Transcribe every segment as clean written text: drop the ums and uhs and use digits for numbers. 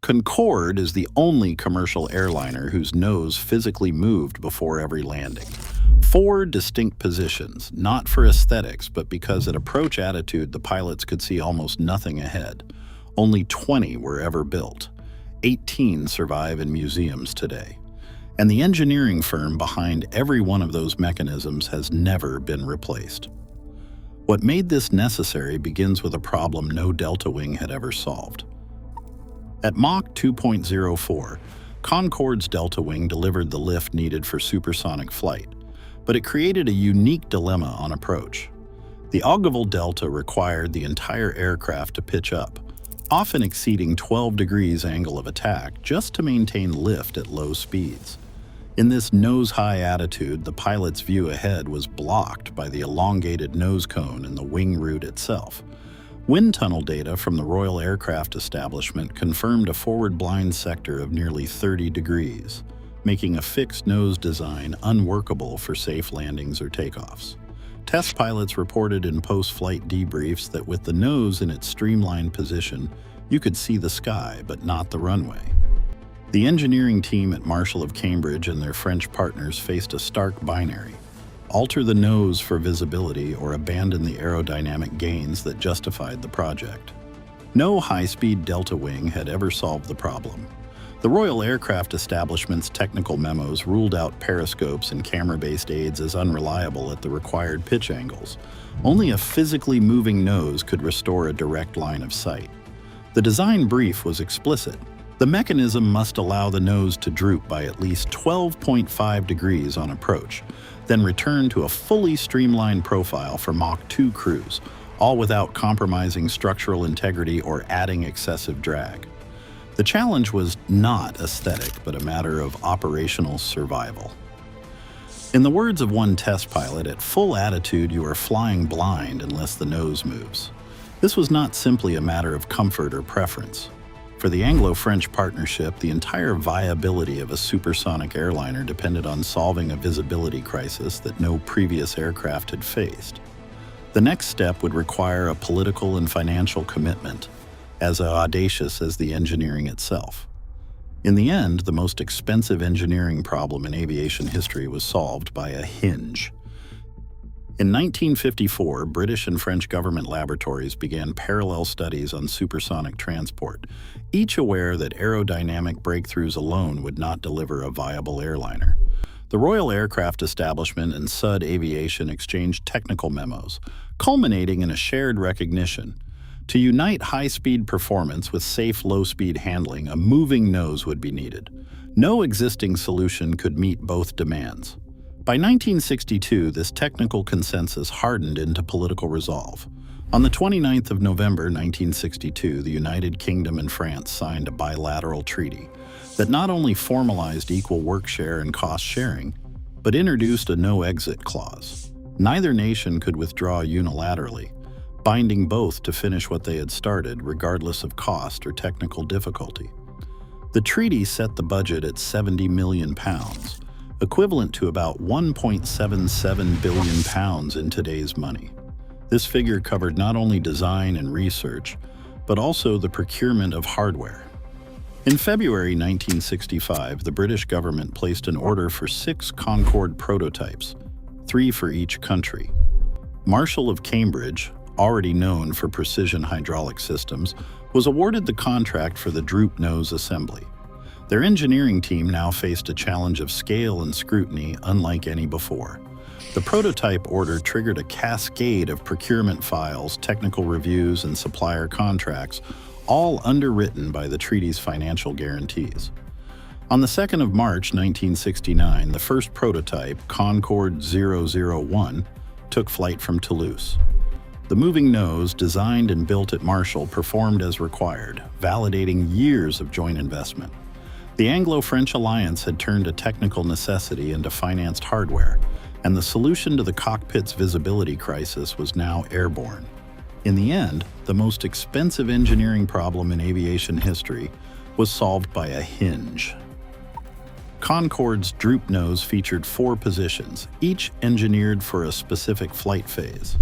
Concorde is the only commercial airliner whose nose physically moved before every landing. 4 distinct positions, not for aesthetics, but because at approach attitude the pilots could see almost nothing ahead. Only 20 were ever built. 18 survive in museums today. And the engineering firm behind every one of those mechanisms has never been replaced. What made this necessary begins with a problem no delta wing had ever solved. At Mach 2.04, Concorde's delta wing delivered the lift needed for supersonic flight, but it created a unique dilemma on approach. The Ogilvy delta required the entire aircraft to pitch up, often exceeding 12 degrees angle of attack just to maintain lift at low speeds. In this nose-high attitude, the pilot's view ahead was blocked by the elongated nose cone and the wing root itself. Wind tunnel data from the Royal Aircraft Establishment confirmed a forward blind sector of nearly 30 degrees, making a fixed nose design unworkable for safe landings or takeoffs. Test pilots reported in post-flight debriefs that with the nose in its streamlined position, you could see the sky but not the runway. The engineering team at Marshall of Cambridge and their French partners faced a stark binary: alter the nose for visibility or abandon the aerodynamic gains that justified the project. No high-speed delta wing had ever solved the problem. The Royal Aircraft Establishment's technical memos ruled out periscopes and camera-based aids as unreliable at the required pitch angles. Only a physically moving nose could restore a direct line of sight. The design brief was explicit. The mechanism must allow the nose to droop by at least 12.5 degrees on approach, then return to a fully streamlined profile for Mach 2 cruise, all without compromising structural integrity or adding excessive drag. The challenge was not aesthetic, but a matter of operational survival. In the words of one test pilot, at full attitude you are flying blind unless the nose moves. This was not simply a matter of comfort or preference. For the Anglo-French partnership, the entire viability of a supersonic airliner depended on solving a visibility crisis that no previous aircraft had faced. The next step would require a political and financial commitment, as audacious as the engineering itself. In the end, the most expensive engineering problem in aviation history was solved by a hinge. In 1954, British and French government laboratories began parallel studies on supersonic transport, each aware that aerodynamic breakthroughs alone would not deliver a viable airliner. The Royal Aircraft Establishment and SUD Aviation exchanged technical memos, culminating in a shared recognition. To unite high-speed performance with safe low-speed handling, a moving nose would be needed. No existing solution could meet both demands. By 1962, this technical consensus hardened into political resolve. On the 29th of November 1962, the United Kingdom and France signed a bilateral treaty that not only formalized equal work share and cost sharing, but introduced a no-exit clause. Neither nation could withdraw unilaterally, binding both to finish what they had started, regardless of cost or technical difficulty. The treaty set the budget at £70 million, equivalent to about £1.77 billion in today's money. This figure covered not only design and research, but also the procurement of hardware. In February 1965, the British government placed an order for 6 Concorde prototypes, 3 for each country. Marshall of Cambridge, already known for precision hydraulic systems, was awarded the contract for the droop nose assembly. Their engineering team now faced a challenge of scale and scrutiny unlike any before. The prototype order triggered a cascade of procurement files, technical reviews, and supplier contracts, all underwritten by the treaty's financial guarantees. On the 2nd of March 1969, the first prototype, Concorde 001, took flight from Toulouse. The moving nose, designed and built at Marshall, performed as required, validating years of joint investment. The Anglo-French alliance had turned a technical necessity into financed hardware, and the solution to the cockpit's visibility crisis was now airborne. In the end, the most expensive engineering problem in aviation history was solved by a hinge. Concorde's droop nose featured 4 positions, each engineered for a specific flight phase.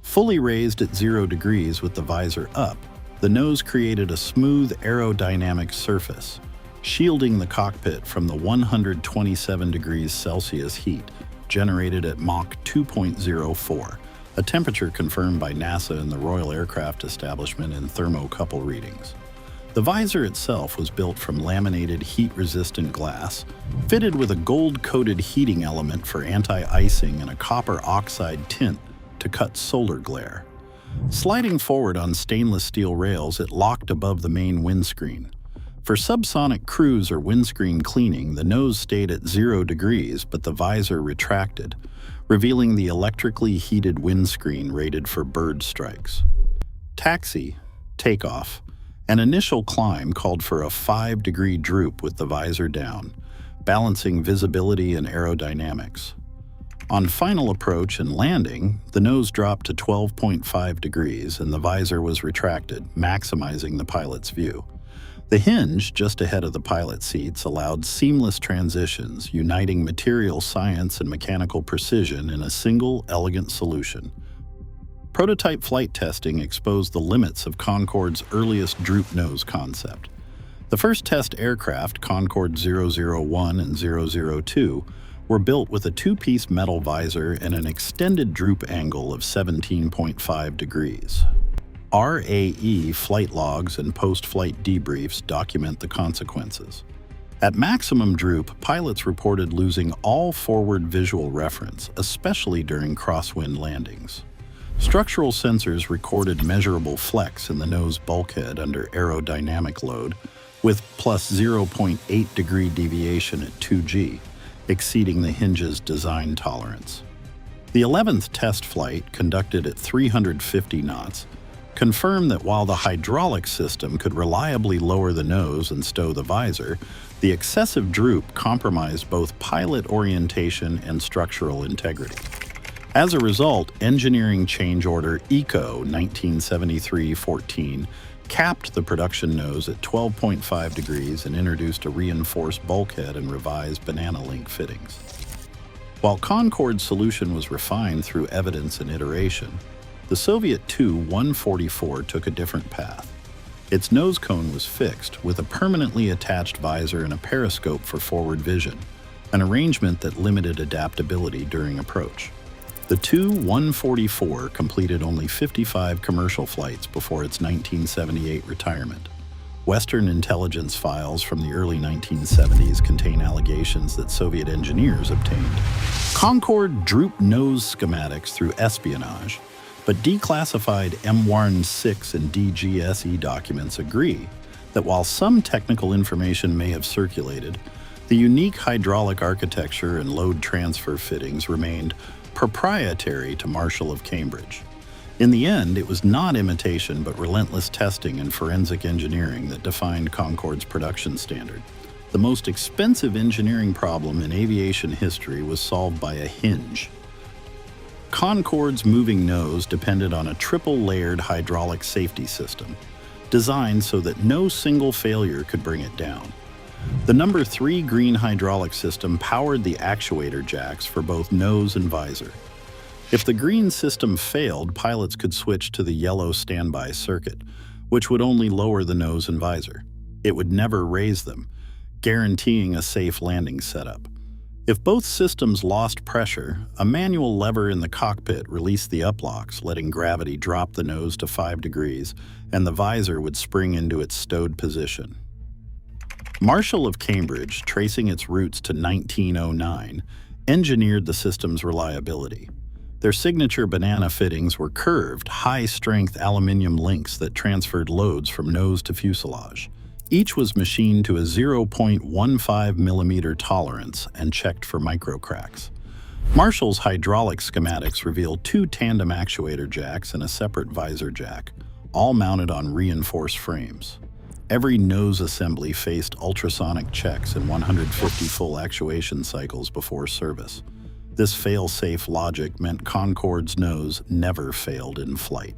Fully raised at 0 degrees with the visor up, the nose created a smooth aerodynamic surface, shielding the cockpit from the 127 degrees Celsius heat generated at Mach 2.04, a temperature confirmed by NASA and the Royal Aircraft Establishment in thermocouple readings. The visor itself was built from laminated heat-resistant glass, fitted with a gold-coated heating element for anti-icing and a copper oxide tint to cut solar glare. Sliding forward on stainless steel rails, it locked above the main windscreen. For subsonic cruise or windscreen cleaning, the nose stayed at 0 degrees, but the visor retracted, revealing the electrically heated windscreen rated for bird strikes. Taxi, takeoff, and initial climb called for a 5-degree droop with the visor down, balancing visibility and aerodynamics. On final approach and landing, the nose dropped to 12.5 degrees and the visor was retracted, maximizing the pilot's view. The hinge, just ahead of the pilot seats, allowed seamless transitions, uniting material science and mechanical precision in a single, elegant solution. Prototype flight testing exposed the limits of Concorde's earliest droop nose concept. The first test aircraft, Concorde 001 and 002, were built with a two-piece metal visor and an extended droop angle of 17.5 degrees. RAE flight logs and post-flight debriefs document the consequences. At maximum droop, pilots reported losing all forward visual reference, especially during crosswind landings. Structural sensors recorded measurable flex in the nose bulkhead under aerodynamic load, with plus 0.8 degree deviation at 2G, exceeding the hinge's design tolerance. The 11th test flight, conducted at 350 knots, confirmed that while the hydraulic system could reliably lower the nose and stow the visor, the excessive droop compromised both pilot orientation and structural integrity. As a result, Engineering Change Order ECO 1973-14 capped the production nose at 12.5 degrees and introduced a reinforced bulkhead and revised banana link fittings. While Concorde's solution was refined through evidence and iteration, the Soviet Tu-144 took a different path. Its nose cone was fixed, with a permanently attached visor and a periscope for forward vision, an arrangement that limited adaptability during approach. The Tu-144 completed only 55 commercial flights before its 1978 retirement. Western intelligence files from the early 1970s contain allegations that Soviet engineers obtained Concorde Droop nose schematics through espionage, but declassified M1-6 and DGSE documents agree that while some technical information may have circulated, the unique hydraulic architecture and load transfer fittings remained proprietary to Marshall of Cambridge. In the end, it was not imitation but relentless testing and forensic engineering that defined Concorde's production standard. The most expensive engineering problem in aviation history was solved by a hinge. Concorde's moving nose depended on a triple-layered hydraulic safety system, designed so that no single failure could bring it down. The number 3 green hydraulic system powered the actuator jacks for both nose and visor. If the green system failed, pilots could switch to the yellow standby circuit, which would only lower the nose and visor. It would never raise them, guaranteeing a safe landing setup. If both systems lost pressure, a manual lever in the cockpit released the uplocks, letting gravity drop the nose to 5 degrees, and the visor would spring into its stowed position. Marshall of Cambridge, tracing its roots to 1909, engineered the system's reliability. Their signature banana fittings were curved, high-strength aluminum links that transferred loads from nose to fuselage. Each was machined to a 0.15 millimeter tolerance and checked for microcracks. Marshall's hydraulic schematics revealed 2 tandem actuator jacks and a separate visor jack, all mounted on reinforced frames. Every nose assembly faced ultrasonic checks and 150 full actuation cycles before service. This fail-safe logic meant Concorde's nose never failed in flight.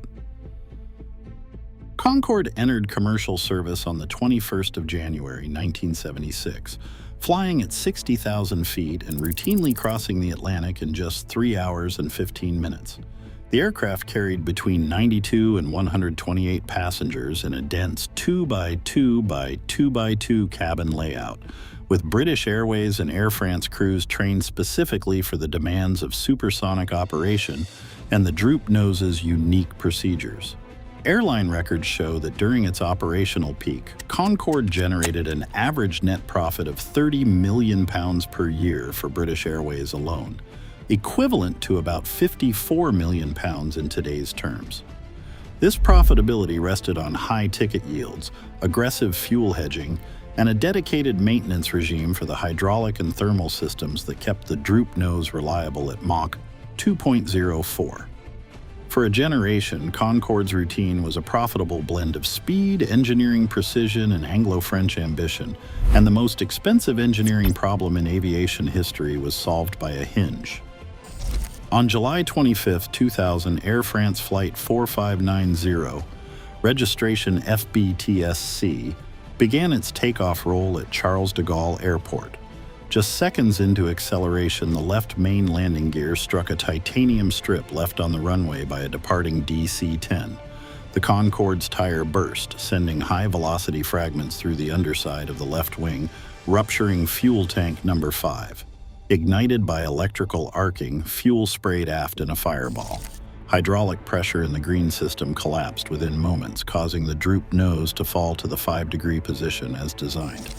Concorde entered commercial service on the 21st of January 1976, flying at 60,000 feet and routinely crossing the Atlantic in just 3 hours and 15 minutes. The aircraft carried between 92 and 128 passengers in a dense 2 by 2 by 2 by 2 cabin layout, with British Airways and Air France crews trained specifically for the demands of supersonic operation and the Droop nose's unique procedures. Airline records show that during its operational peak, Concorde generated an average net profit of £30 million per year for British Airways alone, equivalent to about £54 million in today's terms. This profitability rested on high ticket yields, aggressive fuel hedging, and a dedicated maintenance regime for the hydraulic and thermal systems that kept the Droop nose reliable at Mach 2.04. For a generation, Concorde's routine was a profitable blend of speed, engineering precision, and Anglo-French ambition, and the most expensive engineering problem in aviation history was solved by a hinge. On July 25, 2000, Air France Flight 4590, registration FBTSC, began its takeoff roll at Charles de Gaulle Airport. Just seconds into acceleration, the left main landing gear struck a titanium strip left on the runway by a departing DC-10. The Concorde's tire burst, sending high-velocity fragments through the underside of the left wing, rupturing fuel tank number 5. Ignited by electrical arcing, fuel sprayed aft in a fireball. Hydraulic pressure in the green system collapsed within moments, causing the Droop nose to fall to the 5-degree position as designed.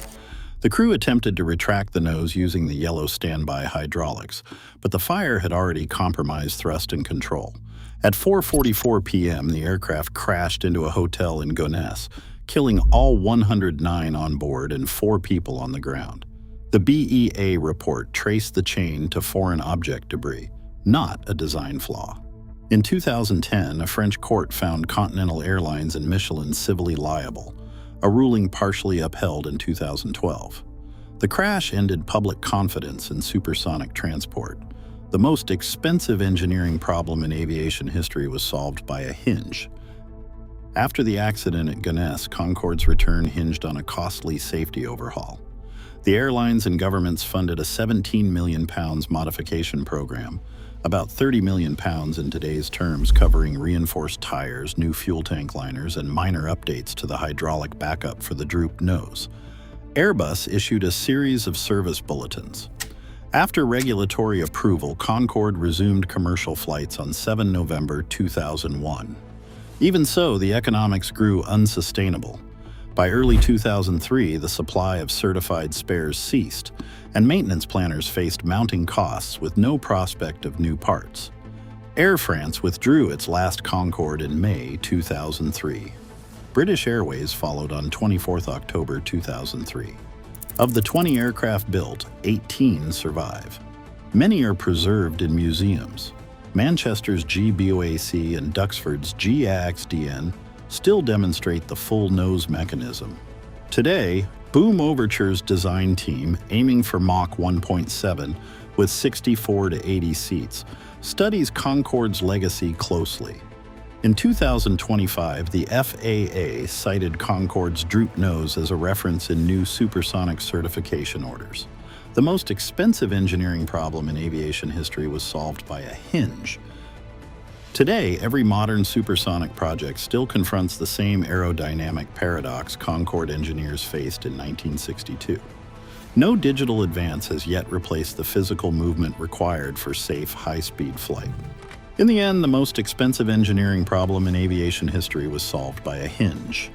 The crew attempted to retract the nose using the yellow standby hydraulics, but the fire had already compromised thrust and control. At 4:44 p.m., the aircraft crashed into a hotel in Gonesse, killing all 109 on board and 4 people on the ground. The BEA report traced the chain to foreign object debris, not a design flaw. In 2010, a French court found Continental Airlines and Michelin civilly liable, a ruling partially upheld in 2012. The crash ended public confidence in supersonic transport. The most expensive engineering problem in aviation history was solved by a hinge. After the accident at Gonesse, Concorde's return hinged on a costly safety overhaul. The airlines and governments funded a £17 million modification program, about £30 million in today's terms, covering reinforced tires, new fuel tank liners, and minor updates to the hydraulic backup for the Droop nose. Airbus issued a series of service bulletins. After regulatory approval, Concorde resumed commercial flights on 7 November 2001. Even so, the economics grew unsustainable. By early 2003, the supply of certified spares ceased, and maintenance planners faced mounting costs with no prospect of new parts. Air France withdrew its last Concorde in May 2003. British Airways followed on 24 October 2003. Of the 20 aircraft built, 18 survive. Many are preserved in museums. Manchester's G-BOAG and Duxford's G-AXDN still demonstrate the full nose mechanism. Today, Boom Overture's design team, aiming for Mach 1.7 with 64 to 80 seats, studies Concorde's legacy closely. In 2025, the FAA cited Concorde's Droop nose as a reference in new supersonic certification orders. The most expensive engineering problem in aviation history was solved by a hinge. Today, every modern supersonic project still confronts the same aerodynamic paradox Concorde engineers faced in 1962. No digital advance has yet replaced the physical movement required for safe, high-speed flight. In the end, the most expensive engineering problem in aviation history was solved by a hinge.